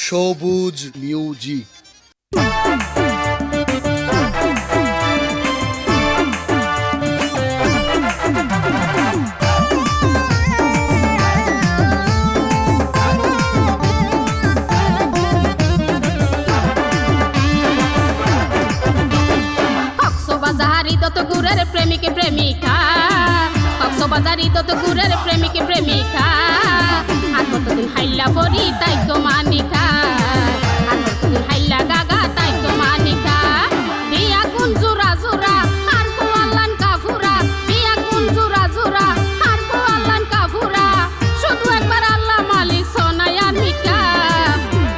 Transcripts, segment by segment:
সবুজ মিউজিক। কক্সবাজারি তত গুরের প্রেমিক প্রেমিকা, কক্সবাজারি তত গুরের প্রেমিক প্রেমিকা, আর কতদিন হাইলা পরি তাই তো মানিকা, আর কতদিন হাইলা গাগা তাই তো মানিকা। বিয়া গুন জোড়া জোড়া আর কোয়ালান কাফুরা, বিয়া গুন জোড়া জোড়া আর কোয়ালান কাফুরা, শুধু একবার আল্লাহ মালিক সোনাই আর মিকা,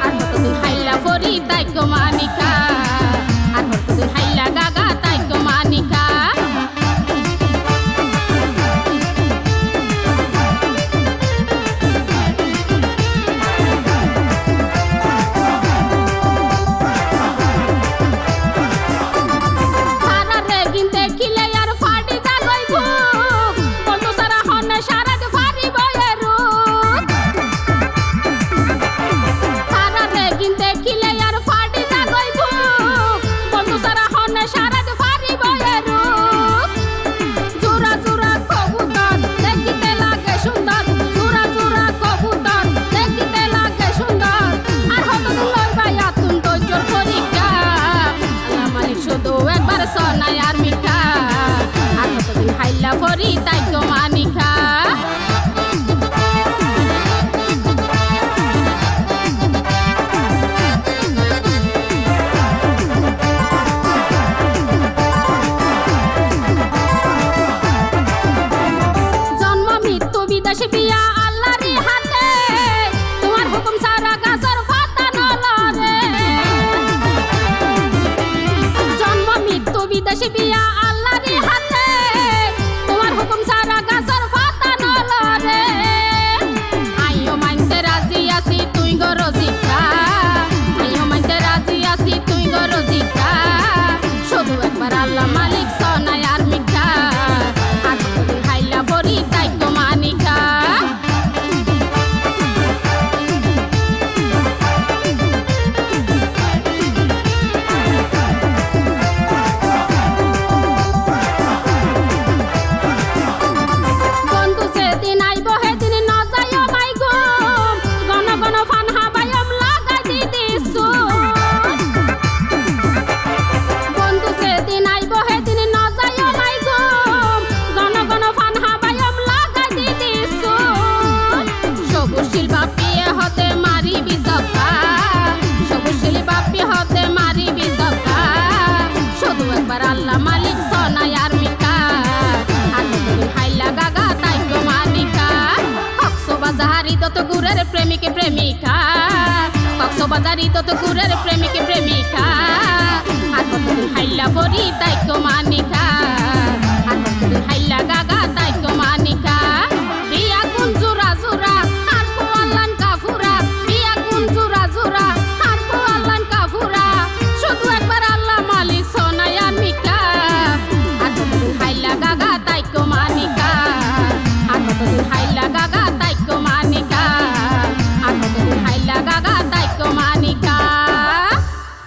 আর কতদিন হাইলা পরি তাই তো মানিকা, আর কতদিন হাইলা গাগা তাই তো মানিকা। সোনাই আর মিকা, আর কতদিন হাইলা পরি তাই তো মানিকা। জন্ম মৃত্যু বিদেশ বিয়া আল্লাহরই হাতে, তোমার হুকুম সারা গাছর পাতা নলরে। জন্ম মৃত্যু বিদেশ বিয়া আল্লাহরই হাতে, তোমার হুকুম সারা গাছর পাতা নলরে। আইও মানতে রাজি আছি তুই গো রজিকা, আইও মানতে রাজি আছি তুই গো রজিকা, শুধু একবার আল্লাহ মালিক সোনাই আর মিকা, আর কতদিন হাইলা পরি তাই তো মানিকা। বন্ধু যেদিন আইব সেদিন নজাইও মাই ঘুম, গণ গণ ফান হাবায়ম লাগাই দি দিছু। বন্ধু যেদিন আইব সেদিন নজাইও মাই ঘুম, গণ গণ ফান হাবায়ম লাগাই দি দিছু। সবুজশীল বাপিয়ে হতে মারিবি জপা, সবুজশীল বাপি হতে মারিবি জপা, শুধু একবার আল্লাহ মালিক সোনাই আর মিকা, আর কতদিন হাইলা গাগা তাই তো মানিকা। কক্সবাজারি তত গুরের প্রেমিক প্রেমিকা, কক্সবাজারি তত গুরের প্রেমিক প্রেমিকা,